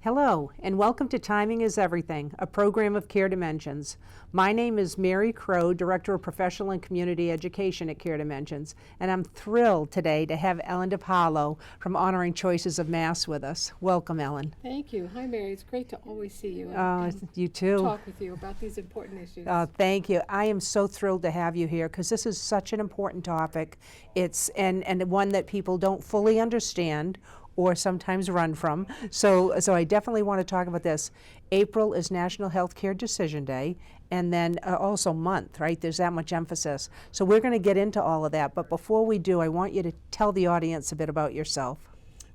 Hello, and welcome to Timing is Everything, a program of Care Dimensions. My name is Mary Crowe, Director of Professional and Community Education at Care Dimensions, and I'm thrilled today to have Ellen DiPaola from Honoring Choices of Mass with us. Welcome, Ellen. Thank you. Hi, Mary. It's great to always see you and you too. talk with you about these important issues. Thank you. I am so thrilled to have you here because this is such an important topic. It's and one that people don't fully understand or sometimes run from. So I definitely want to talk about this. April is National Healthcare Decision Day, and then also month, right? There's that much emphasis. So we're going to get into all of that, but before we do, I want you to tell the audience a bit about yourself.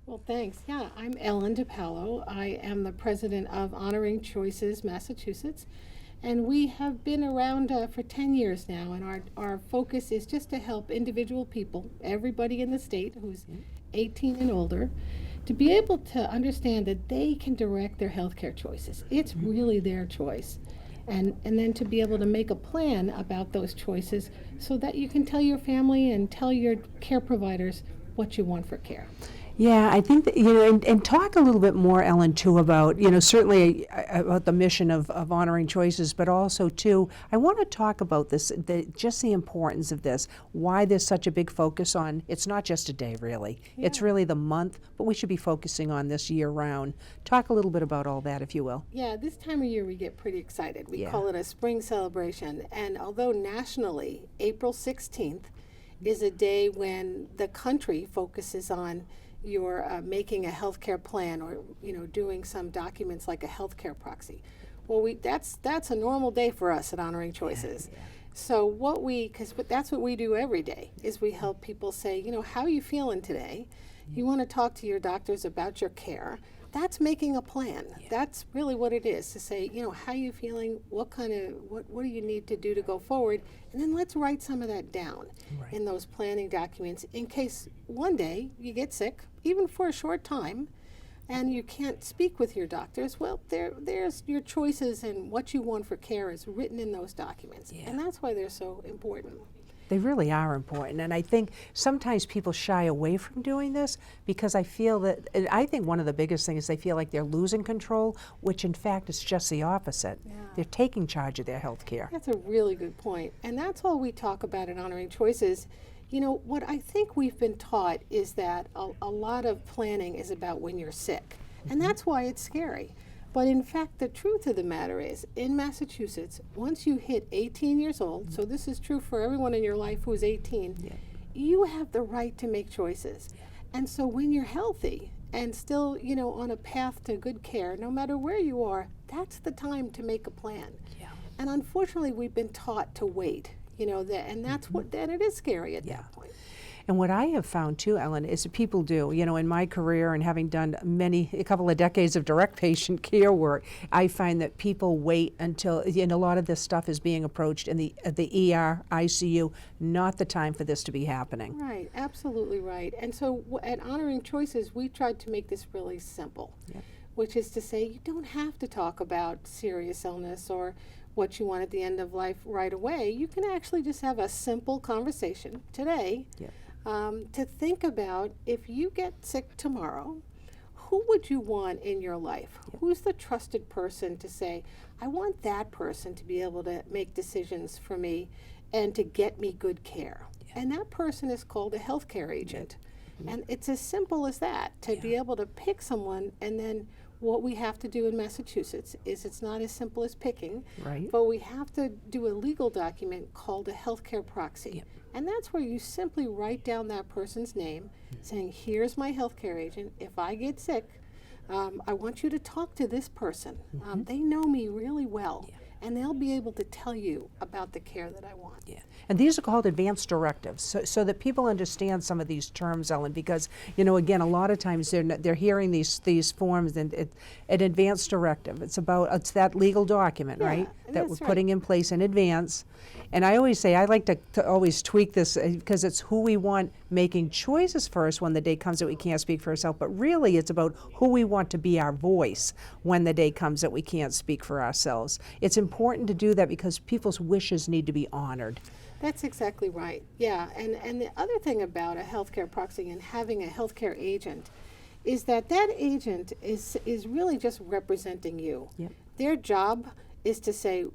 Well, thanks. Yeah, I'm Ellen DiPaola. I am the president of Honoring Choices Massachusetts, and we have been around for 10 years now, and our focus is just to help individual people, everybody in the state who's 18 and older, to be able to understand that they can direct their healthcare choices. It's really their choice. And then to be able to make a plan about those choices so that you can tell your family and tell your care providers what you want for care. Yeah, I think that, and talk a little bit more, Ellen, too, about, certainly about the mission of honoring choices, but also, too, I want to talk about this, just the importance of this, why there's such a big focus on, it's not just a day, really. Yeah. It's really the month, but we should be focusing on this year-round. Talk a little bit about all that, if you will. Yeah, this time of year we get pretty excited. We call it a spring celebration, and although nationally, April 16th is a day when the country focuses on you're making a healthcare plan or doing some documents like a healthcare proxy. Well, that's a normal day for us at Honoring Choices. Yeah. So because that's what we do every day is we help people say, how are you feeling today? You want to talk to your doctors about your care. That's making a plan. Yeah. That's really what it is, to say, how are you feeling? What do you need to do to go forward? And then let's write some of that down in those planning documents in case one day you get sick, even for a short time, and you can't speak with your doctors. Well, there's your choices and what you want for care is written in those documents. Yeah. And that's why they're so important. They really are important, and I think sometimes people shy away from doing this because I think one of the biggest things is they feel like they're losing control, which in fact is just the opposite. Yeah. They're taking charge of their health care. That's a really good point, and that's all we talk about in Honoring Choices. What I think we've been taught is that a lot of planning is about when you're sick, and that's why it's scary. But in fact, the truth of the matter is, in Massachusetts, once you hit 18 years old, so this is true for everyone in your life who's 18, you have the right to make choices. Yeah. And so when you're healthy and still, on a path to good care, no matter where you are, that's the time to make a plan. Yeah. And unfortunately, we've been taught to wait, and that's then it is scary at that point. And what I have found too, Ellen, is that people do, in my career and having done a couple of decades of direct patient care work, I find that people wait until, a lot of this stuff is being approached in the ER, ICU, not the time for this to be happening. Right, absolutely right. And so at Honoring Choices, we tried to make this really simple, which is to say you don't have to talk about serious illness or what you want at the end of life right away. You can actually just have a simple conversation today. To think about, if you get sick tomorrow, who would you want in your life? Who's the trusted person to say, I want that person to be able to make decisions for me and to get me good care? And that person is called a healthcare agent. And it's as simple as that, to be able to pick someone. And then what we have to do in Massachusetts is it's not as simple as picking, but we have to do a legal document called a healthcare proxy. And that's where you simply write down that person's name, saying, here's my healthcare agent. If I get sick, I want you to talk to this person. They know me really well, and they'll be able to tell you about the care that I want. And these are called advance directives, so that people understand some of these terms, Ellen, because, again, a lot of times they're hearing these forms, and an advance directive. It's that legal document, right, that we're putting in place in advance. And I always say, I like to always tweak this because it's who we want making choices first when the day comes that we can't speak for ourselves, but really it's about who we want to be our voice when the day comes that we can't speak for ourselves. It's important to do that because people's wishes need to be honored. That's exactly right. Yeah, and the other thing about a healthcare proxy and having a healthcare agent is that agent is really just representing you. Yep. Their job is to say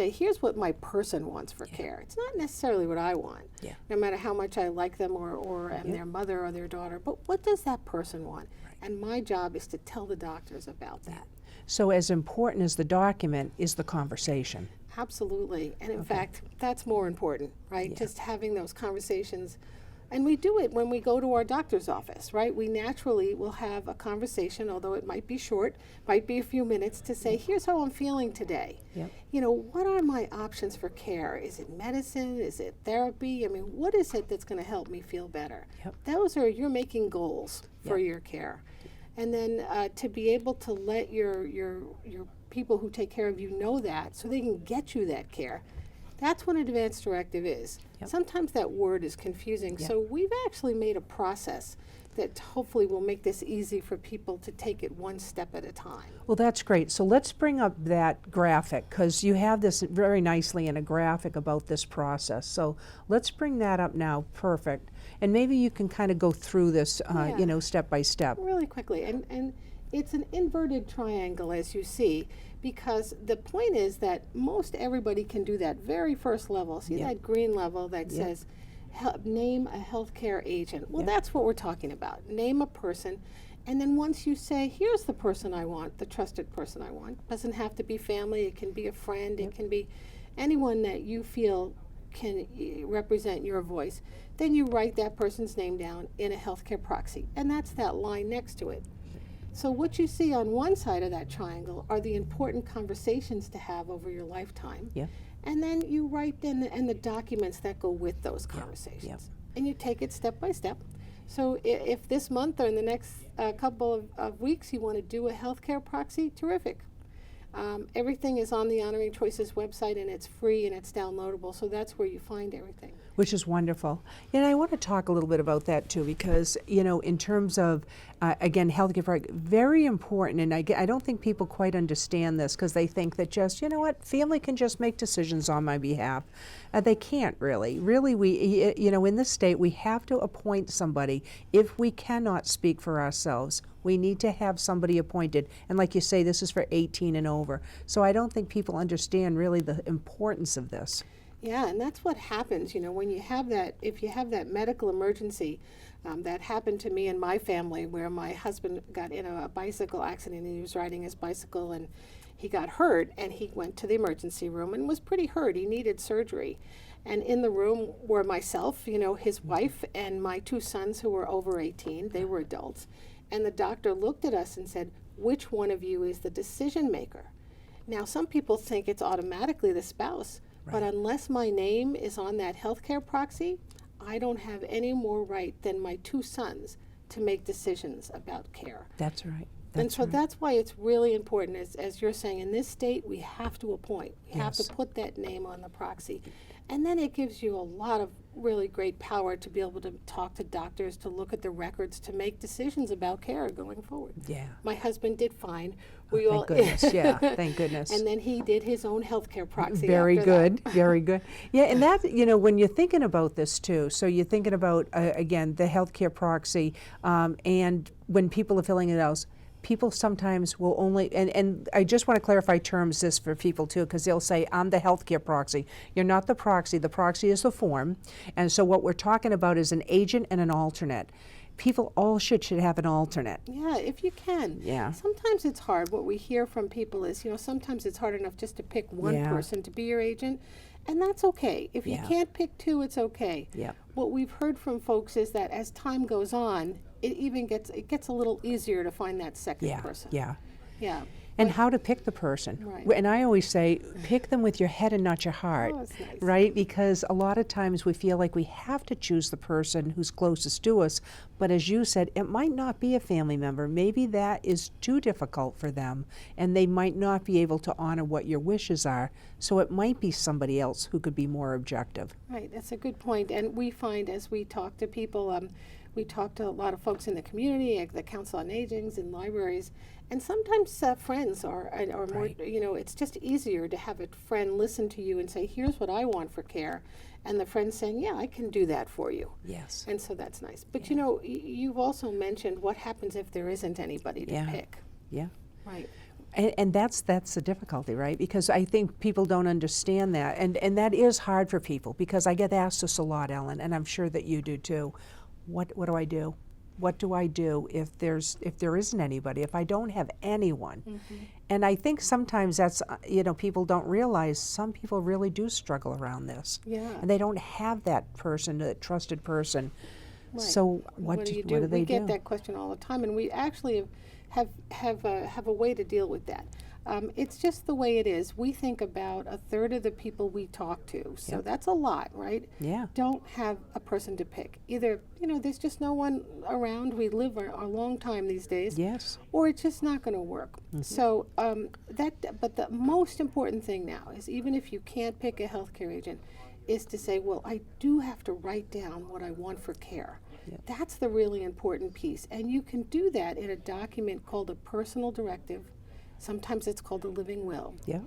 here's what my person wants for care. It's not necessarily what I want. Yeah. No matter how much I like them or am their mother or their daughter, but what does that person want? Right. And my job is to tell the doctors about that. So as important as the document is the conversation. Absolutely. And in fact, that's more important, right? Yeah. Just having those conversations. And we do it when we go to our doctor's office, right? We naturally will have a conversation, although it might be short, might be a few minutes, to say, here's how I'm feeling today. Yep. You know, what are my options for care? Is it medicine? Is it therapy? I mean, what is it that's going to help me feel better? Yep. Those are, you're making goals for your care. And then to be able to let your people who take care of you know that so they can get you that care. That's what an advance directive is. Yep. Sometimes that word is confusing, Yep. so we've actually made a process that hopefully will make this easy for people to take it one step at a time. Well, that's great. So let's bring up that graphic, because you have this very nicely in a graphic about this process. So let's bring that up now. Perfect. And maybe you can kind of go through this, you know, step by step. Really quickly, and it's an inverted triangle, as you see, because the point is that most everybody can do that very first level. See that green level that says name a healthcare agent. Well, that's what we're talking about. Name a person, and then once you say, here's the person I want, the trusted person I want, doesn't have to be family, it can be a friend, it can be anyone that you feel can represent your voice, then you write that person's name down in a healthcare proxy, and that's that line next to it. So what you see on one side of that triangle are the important conversations to have over your lifetime. Yeah. And then you write in the documents that go with those conversations. Yep. And you take it step by step. So if this month or in the next couple of weeks you want to do a healthcare proxy, terrific. Everything is on the Honoring Choices website, and it's free and it's downloadable, so that's where you find everything. Which is wonderful. And I want to talk a little bit about that too, because, you know, in terms of, again, healthcare, very important. And I don't think people quite understand this, because they think that just, you know what, family can just make decisions on my behalf. They can't really. Really, we, you know, in this state, we have to appoint somebody. If we cannot speak for ourselves, we need to have somebody appointed. And like you say, this is for 18 and over. So I don't think people understand really the importance of this. Yeah, and that's what happens, you know, when you have that, if you have that medical emergency, that happened to me and my family, where my husband got in a bicycle accident, and he was riding his bicycle and he got hurt, and he went to the emergency room and was pretty hurt. He needed surgery. And in the room were myself, you know, his wife, and my two sons who were over 18. They were adults. And the doctor looked at us and said, which one of you is the decision maker? Now, some people think it's automatically the spouse. But unless my name is on that healthcare proxy, I don't have any more right than my two sons to make decisions about care. That's right. And so that's why it's really important, as you're saying, in this state, we have to appoint. We have to put that name on the proxy. And then it gives you a lot of really great power to be able to talk to doctors, to look at the records, to make decisions about care going forward. Yeah. My husband did fine. Thank goodness. Yeah, thank goodness. And then he did his own healthcare proxy. Very after good, that. very good. Yeah, and that, you know, when you're thinking about this too, so you're thinking about, again, the healthcare proxy, and when people are filling it out, people sometimes will only, and I just want to clarify terms this for people too, because they'll say, I'm the healthcare proxy. You're not the proxy is the form. And so what we're talking about is an agent and an alternate. People all should have an alternate. Yeah, if you can. Yeah. Sometimes it's hard. What we hear from people is, you know, sometimes it's hard enough just to pick one person to be your agent, and that's okay. If you can't pick two, it's okay. Yeah. What we've heard from folks is that as time goes on, it gets a little easier to find that second person. Yeah. Yeah. And how to pick the person. Right. And I always say, pick them with your head and not your heart. Oh, that's nice. Right? Because a lot of times we feel like we have to choose the person who's closest to us. But as you said, it might not be a family member. Maybe that is too difficult for them, and they might not be able to honor what your wishes are. So it might be somebody else who could be more objective. Right, that's a good point. And we find as we talk to people, We talk to a lot of folks in the community, like the Council on Agings and libraries, and sometimes friends are more, Right. it's just easier to have a friend listen to you and say, here's what I want for care. And the friend saying, yeah, I can do that for you. Yes. And so that's nice. But you've also mentioned what happens if there isn't anybody to pick. Yeah. Right. And that's the difficulty, right? Because I think people don't understand that, and that is hard for people, because I get asked this a lot, Ellen, and I'm sure that you do too. What do I do? What do I do if there isn't anybody, if I don't have anyone? Mm-hmm. And I think sometimes that's people don't realize some people really do struggle around this. Yeah. And they don't have that person, that trusted person. Right. So what do they do? We get that question all the time, and we actually have a way to deal with that. It's just the way it is. We think about a third of the people we talk to, so that's a lot, right? Yeah. Don't have a person to pick. Either, there's just no one around. We live a long time these days. Yes. Or it's just not going to work. Mm-hmm. So but the most important thing now is, even if you can't pick a healthcare agent, is to say, well, I do have to write down what I want for care. Yeah. That's the really important piece. And you can do that in a document called a personal directive. Sometimes it's called a living will. Yeah.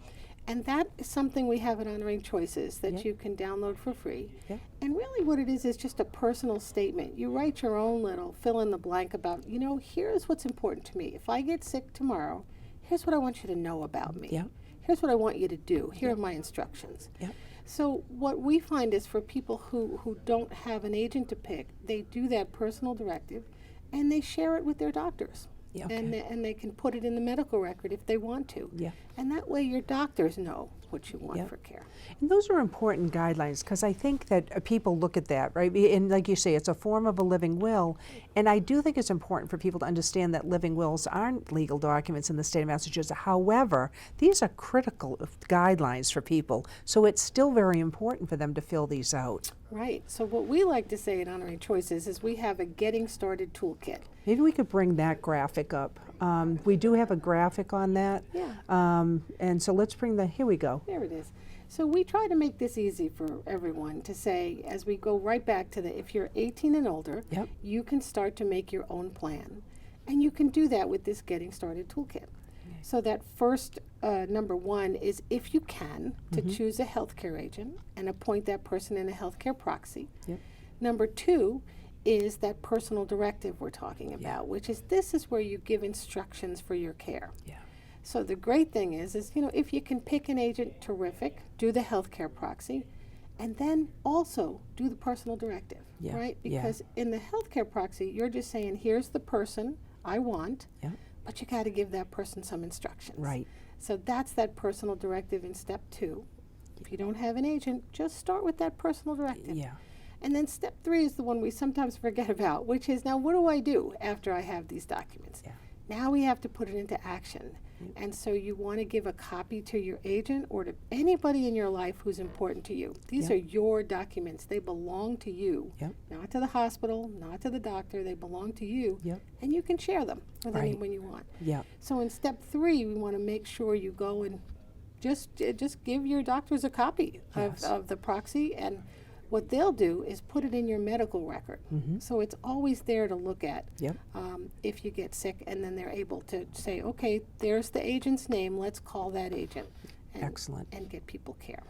And that is something we have at Honoring Choices that Yeah. you can download for free. Yeah. And really what it is just a personal statement. You write your own little fill in the blank about, here's what's important to me. If I get sick tomorrow, here's what I want you to know about me. Yeah. Here's what I want you to do. Here are my instructions. Yeah. So what we find is, for people who don't have an agent to pick, they do that personal directive and they share it with their doctors. Yeah, okay. And they can put it in the medical record if they want to. Yeah. And that way your doctors know what you want Yeah. for care. And those are important guidelines, because I think that people look at that, right? And like you say, it's a form of a living will. And I do think it's important for people to understand that living wills aren't legal documents in the state of Massachusetts. However, these are critical guidelines for people. So it's still very important for them to fill these out. Right. So what we like to say at Honoring Choices is we have a getting started toolkit. Maybe we could bring that graphic up. We do have a graphic on that. Yeah. And so let's bring here we go. There it is. So we try to make this easy for everyone to say, as we go right back to if you're 18 and older, Yep. you can start to make your own plan. And you can do that with this Getting Started Toolkit. So that first, number one is, if you can, to choose a healthcare agent and appoint that person in a healthcare proxy. Yep. Number two is that personal directive we're talking about, which is, this is where you give instructions for your care. Yeah. So the great thing is if you can pick an agent, terrific, do the healthcare proxy, and then also do the personal directive, Yeah, right? yeah. Because in the healthcare proxy, you're just saying, here's the person I want, Yeah. but you got to give that person some instructions. Right. So that's that personal directive in step 2. If you don't have an agent, just start with that personal directive. Yeah. And then step 3 is the one we sometimes forget about, which is, now what do I do after I have these documents? Yeah. Now we have to put it into action. And so you want to give a copy to your agent or to anybody in your life who's important to you. These Yep. are your documents. They belong to you, Yep. not to the hospital, not to the doctor. They belong to you. Yep. And you can share them with Right. anyone you want. Yeah. So in step 3, we want to make sure you go and just give your doctors a copy Yes. of the proxy, and what they'll do is put it in your medical record. So it's always there to look at Yep. if you get sick, and then they're able to say, okay, there's the agent's name, let's call that agent. And, Excellent. And get people care.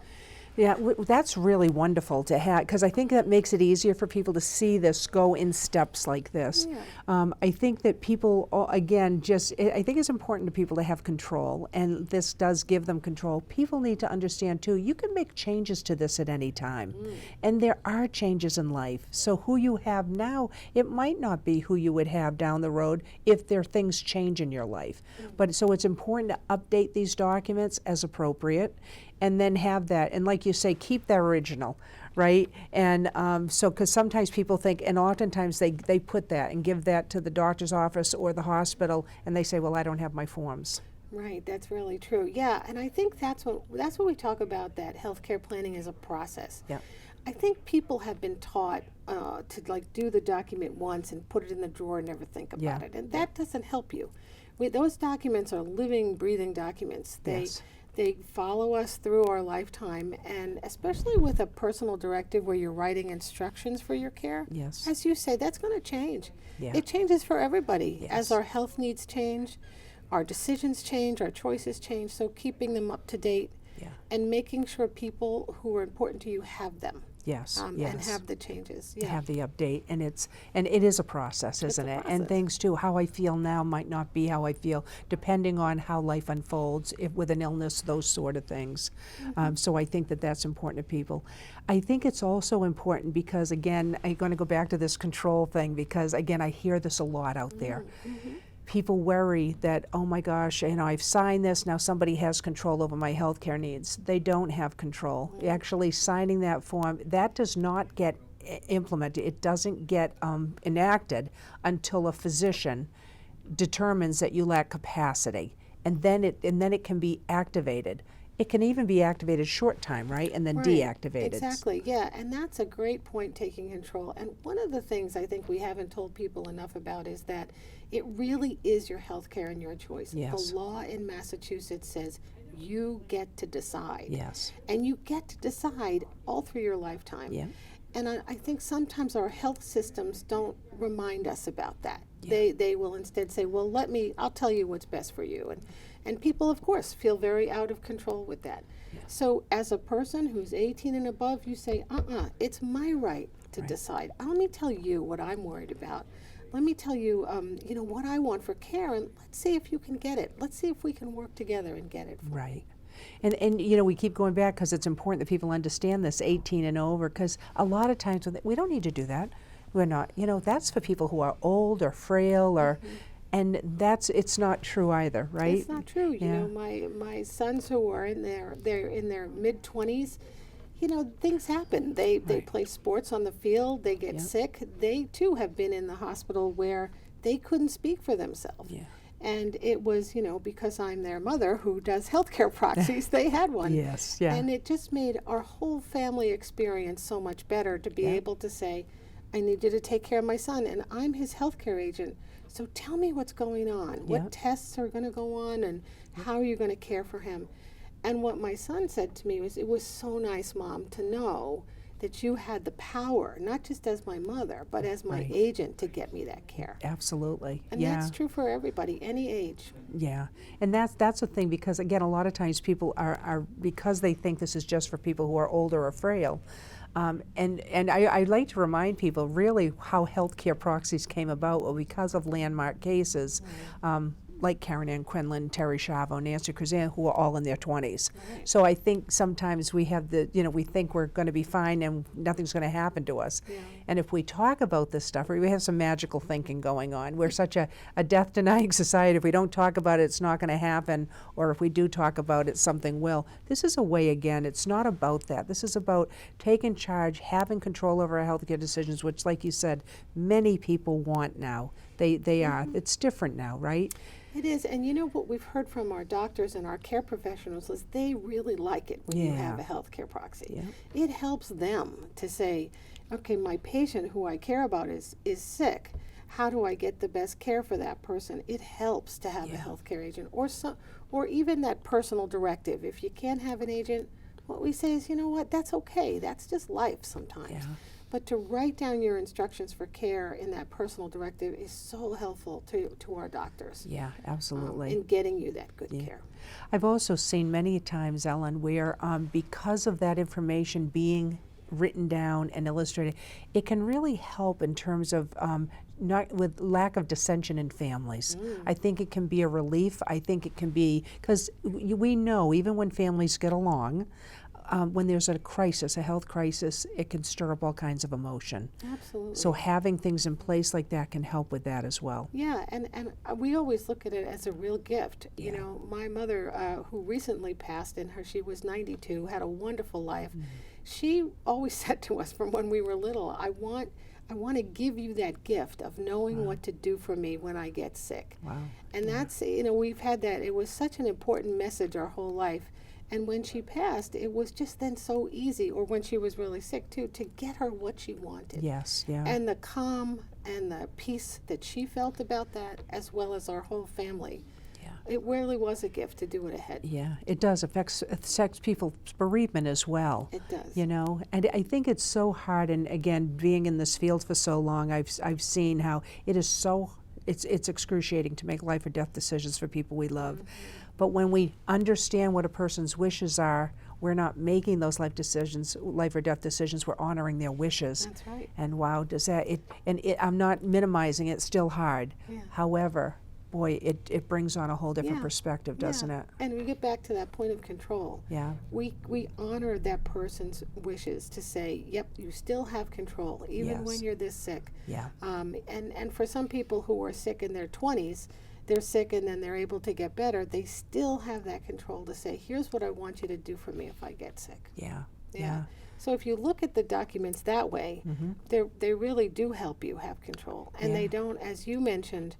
Yeah, that's really wonderful to have, because I think that makes it easier for people to see this go in steps like this. Yeah. I think that people, again, I think it's important to people to have control, and this does give them control. People need to understand, too, you can make changes to this at any time. And there are changes in life. So who you have now, it might not be who you would have down the road if things change in your life. But so it's important to update these documents as appropriate, and then have that, and like you say, keep the original, right? And so, because sometimes people think, and oftentimes they put that and give that to the doctor's office or the hospital, and they say, well, I don't have my forms. Right, that's really true. Yeah, and I think that's what we talk about, that healthcare planning as a process. Yeah. I think people have been taught to do the document once and put it in the drawer and never think about it, and that doesn't help you. Those documents are living, breathing documents. Yes. They follow us through our lifetime, and especially with a personal directive where you're writing instructions for your care, Yes. as you say, that's going to change. Yeah. It changes for everybody. Yes. As our health needs change, our decisions change, our choices change, so keeping them up to date Yeah. and making sure people who are important to you have them. Yes. And Yes. have the changes. To have the update, and it is a process, isn't it? And process. things too, how I feel now might not be how I feel depending on how life unfolds, if with an illness, those sort of things. So I think that that's important to people. I think it's also important because, again, I'm going to go back to this control thing because, again, I hear this a lot out there. People worry that, oh my gosh, I've signed this, now somebody has control over my health care needs. They don't have control. Actually signing that form, that does not get implemented. It doesn't get enacted until a physician determines that you lack capacity. And then it can be activated. It can even be activated short time, right? And then Right. deactivated. Exactly, yeah, and that's a great point, taking control. And one of the things I think we haven't told people enough about is that it really is your health care and your choice. Yes. The law in Massachusetts says you get to decide. Yes. And you get to decide all through your lifetime. Yeah. And I think sometimes our health systems don't remind us about that. Yeah. They will instead say, well, I'll tell you what's best for you. And people, of course, feel very out of control with that. Yeah. So as a person who's 18 and above, you say, it's my right to Right. decide. Let me tell you what I'm worried about. Let me tell you, what I want for care, and let's see if you can get it. Let's see if we can work together and get it for Right. me. And we keep going back because it's important that people understand this 18 and over, because a lot of times we don't need to do that. We're not, that's for people who are old or frail or, and it's not true either, right? It's not true. Yeah. My sons who are they're in their mid-20s, things happen. They Right. play sports on the field, they get Yep. sick. They too have been in the hospital where they couldn't speak for themselves. Yeah. And it was, because I'm their mother who does healthcare proxies, they had one. Yes, yeah. And it just made our whole family experience so much better to be Yeah. able to say, I need you to take care of my son, and I'm his healthcare agent. So tell me what's going on. What Yep. tests are going to go on, and how are you going to care for him? And what my son said to me was, it was so nice, Mom, to know that you had the power, not just as my mother, but as my Right. agent, to get me that care. Absolutely. And yeah. that's true for everybody, any age. Yeah, and that's the thing, because again, a lot of times people are because they think this is just for people who are older or frail. And I like to remind people really how healthcare proxies came about were because of landmark cases. Like Karen Ann Quinlan, Terry Schiavo, Nancy Kruzan, who are all in their 20s. Right. So I think sometimes we have we think we're going to be fine and nothing's going to happen to us. Yeah. And if we talk about this stuff, we have some magical thinking going on. We're such a death-denying society. If we don't talk about it, it's not going to happen. Or if we do talk about it, something will. This is a way, again, it's not about that. This is about taking charge, having control over our healthcare decisions, which, like you said, many people want now. They are. It's different now, right? It is, and what we've heard from our doctors and our care professionals is they really like it when you have a healthcare proxy. Yeah. It helps them to say, okay, my patient who I care about is sick. How do I get the best care for that person? It helps to have a healthcare agent, or even that personal directive. If you can't have an agent, what we say is, that's okay. That's just life sometimes. Yeah. But to write down your instructions for care in that personal directive is so helpful to our doctors. Yeah, absolutely. In getting you that good care. I've also seen many times, Ellen, where because of that information being written down and illustrated, it can really help in terms of not with lack of dissension in families. I think it can be a relief. I think it can be, because we know even when families get along, when there's a crisis, a health crisis, it can stir up all kinds of emotion. Absolutely. So having things in place like that can help with that as well. Yeah, and we always look at it as a real gift. Yeah. My mother, who recently passed, she was 92, had a wonderful life. She always said to us from when we were little, I want to give you that gift of knowing what to do for me when I get sick. Wow. And that's, we've had that. It was such an important message our whole life. And when she passed, it was just then so easy, or when she was really sick too, to get her what she wanted. Yes, yeah. And the calm and the peace that she felt about that, as well as our whole family, Yeah. it really was a gift to do it ahead. Yeah, it does affects people's bereavement as well. It does. You know, and I think it's so hard. And again, being in this field for so long, I've seen how it is so it's excruciating to make life or death decisions for people we love. But when we understand what a person's wishes are, we're not making those life or death decisions. We're honoring their wishes. That's right. And wow, does that I'm not minimizing it. It's still hard. Yeah. However, boy, it brings on a whole different Yeah. perspective, doesn't Yeah. it? And we get back to that point of control. Yeah. We honor that person's wishes to say, yep, you still have control, even when Yes. you're this sick. Yeah. And for some people who are sick in their 20s, they're sick and then they're able to get better, they still have that control to say, here's what I want you to do for me if I get sick. Yeah. Yeah. So if you look at the documents that way, they really do help you have control. And Yeah. they don't, as you mentioned,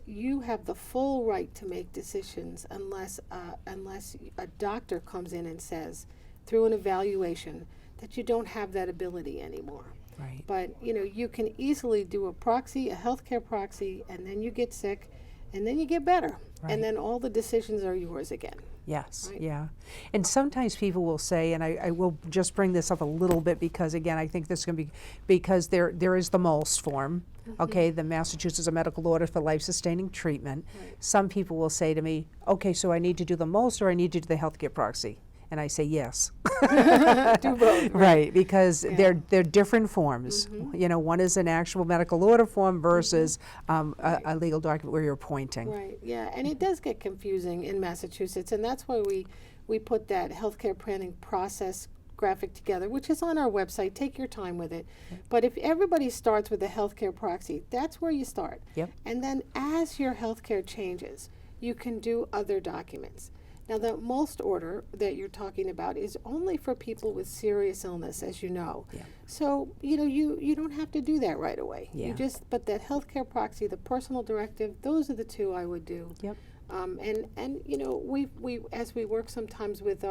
you have the full right to make decisions unless a doctor comes in and says, through an evaluation, that you don't have that ability anymore. Right. But you can easily do a healthcare proxy, and then you get sick, and then you get better, Right. and then all the decisions are yours again. Yes, Right. yeah. And sometimes people will say, and I will just bring this up a little bit because, again, I think this is going to be, because there is the MOLST form, okay, the Massachusetts Medical Order for Life-Sustaining Treatment. Right. Some people will say to me, okay, so I need to do the MOLST or I need to do the healthcare proxy? And I say yes. Do both. Right, because Yeah. they're different forms. You know, one is an actual medical order form versus a legal document where you're appointing. Right, yeah, and it does get confusing in Massachusetts, and that's why we put that healthcare planning process graphic together, which is on our website. Take your time with it. But if everybody starts with a healthcare proxy, that's where you start. Yep. And then as your healthcare changes, you can do other documents. Now, the MOLST order that you're talking about is only for people with serious illness, as you know. Yeah. So, you don't have to do that right away. Yeah. But that healthcare proxy, the personal directive, those are the two I would do. Yep. And we as we work sometimes with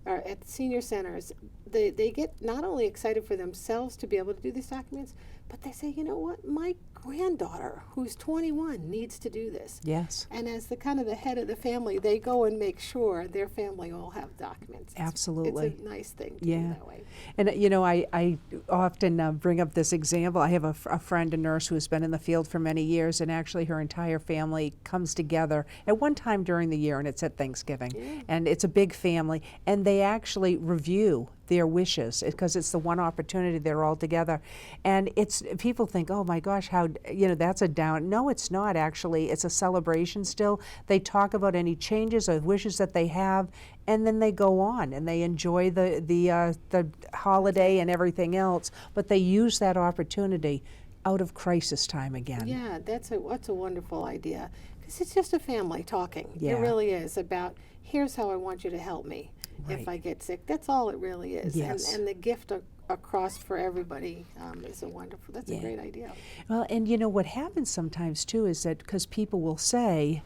at senior centers, they get not only excited for themselves to be able to do these documents, but they say, you know what, my granddaughter who's 21 needs to do this. Yes. And as the head of the family, they go and make sure their family all have documents. Absolutely. It's a nice thing to do that way. And I often bring up this example. I have a friend, a nurse, who has been in the field for many years, and actually her entire family comes together at one time during the year, and it's at Thanksgiving. Yeah. And it's a big family, and they actually review their wishes because it's the one opportunity they're all together. And people think, oh my gosh, how, that's a down. No, it's not actually. It's a celebration still. They talk about any changes or wishes that they have, and then they go on and they enjoy the holiday and everything else, but they use that opportunity out of crisis time again. Yeah, that's a wonderful idea, because it's just a family talking. Yeah. It really is about, here's how I want you to help me Right. if I get sick. That's all it really is. Yes. And the gift across for everybody is that's Yeah. a great idea. Well, and what happens sometimes too is that because people will say,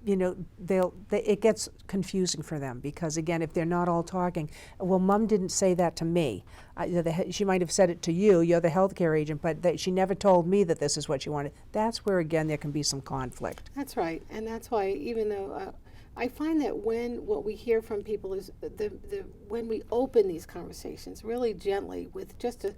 it gets confusing for them because, again, if they're not all talking, well, Mom didn't say that to me. She might have said it to you. You're the healthcare agent, but she never told me that this is what she wanted. That's where, again, there can be some conflict. That's right, and that's why even though I find that what we hear from people is when we open these conversations really gently with just a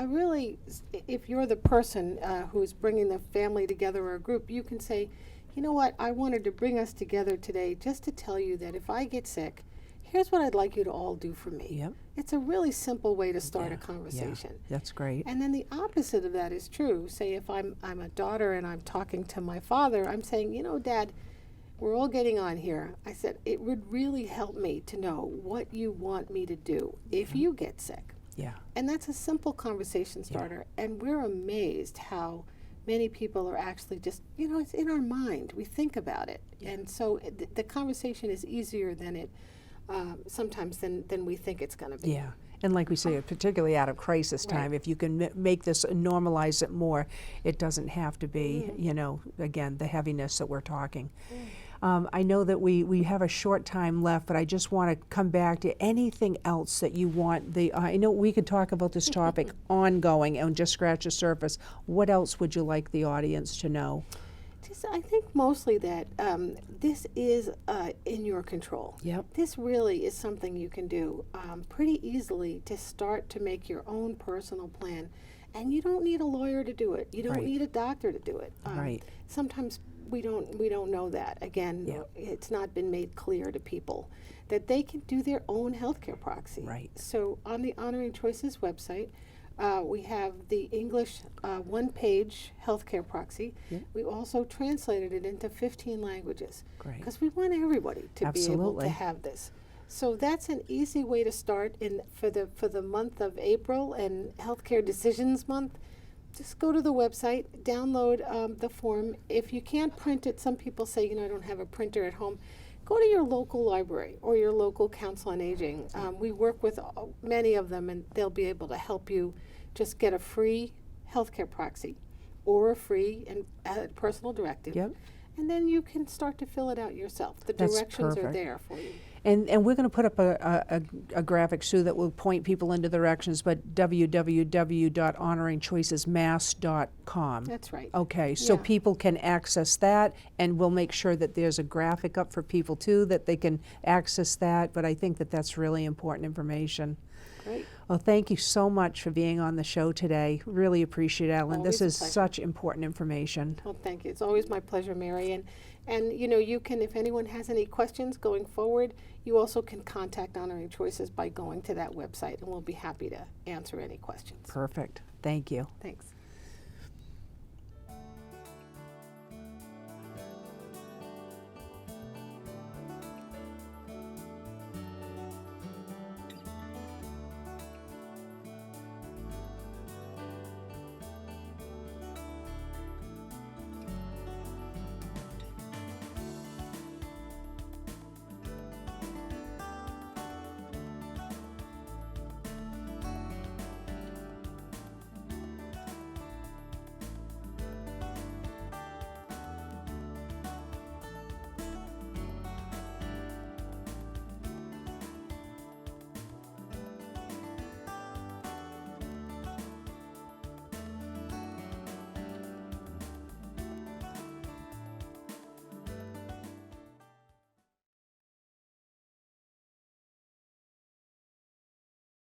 really, if you're the person who's bringing the family together or a group, you can say, you know what, I wanted to bring us together today just to tell you that if I get sick, here's what I'd like you to all do for me. Yep. It's a really simple way to start a Yeah, conversation. that's great. And then the opposite of that is true. Say if I'm a daughter and I'm talking to my father, I'm saying, Dad, we're all getting on here. I said, it would really help me to know what you want me to do if you get sick. Yeah. And that's a simple conversation starter. And we're amazed how many people are actually just, it's in our mind. We think about it. Yeah. And so the conversation is easier than it sometimes than we think it's going to be. Yeah. And like we say, particularly out of crisis time, Right. if you can make this, normalize it more, it doesn't have to be, again, the heaviness that we're talking. I know that we have a short time left, but I just want to come back to anything else that you want. I know we could talk about this topic ongoing and just scratch the surface. What else would you like the audience to know? I think mostly that this is in your control. Yep. This really is something you can do pretty easily to start to make your own personal plan. And you don't need a lawyer to do it. You don't Right. need a doctor to do it. Right. Sometimes we don't know that. Again, Yeah. it's not been made clear to people that they can do their own healthcare proxy. Right. So on the Honoring Choices website, we have the English one-page healthcare proxy. Yeah. We also translated it into 15 languages Great. because we want everybody to be able Absolutely. to have this. So that's an easy way to start for the month of April and Healthcare Decisions Month. Just go to the website, download the form. If you can't print it, some people say, I don't have a printer at home. Go to your local library or your local council on aging. We work with many of them, and they'll be able to help you just get a free healthcare proxy or a free and personal directive. Yep. And then you can start to fill it out yourself. The That's directions are perfect. there for you. And we're going to put up a graphic, Sue, that will point people into the directions, but www.honoringchoicesmass.com. That's right. Okay, so Yeah. people can access that, and we'll make sure that there's a graphic up for people too, that they can access that, but I think that that's really important information. Great. Well, thank you so much for being on the show today. Really appreciate it, Ellen. Always This a is pleasure. such important information. Well, thank you. It's always my pleasure, Mary. And you can, if anyone has any questions going forward, you also can contact Honoring Choices by going to that website, and we'll be happy to answer any questions. Perfect. Thank you. Thanks.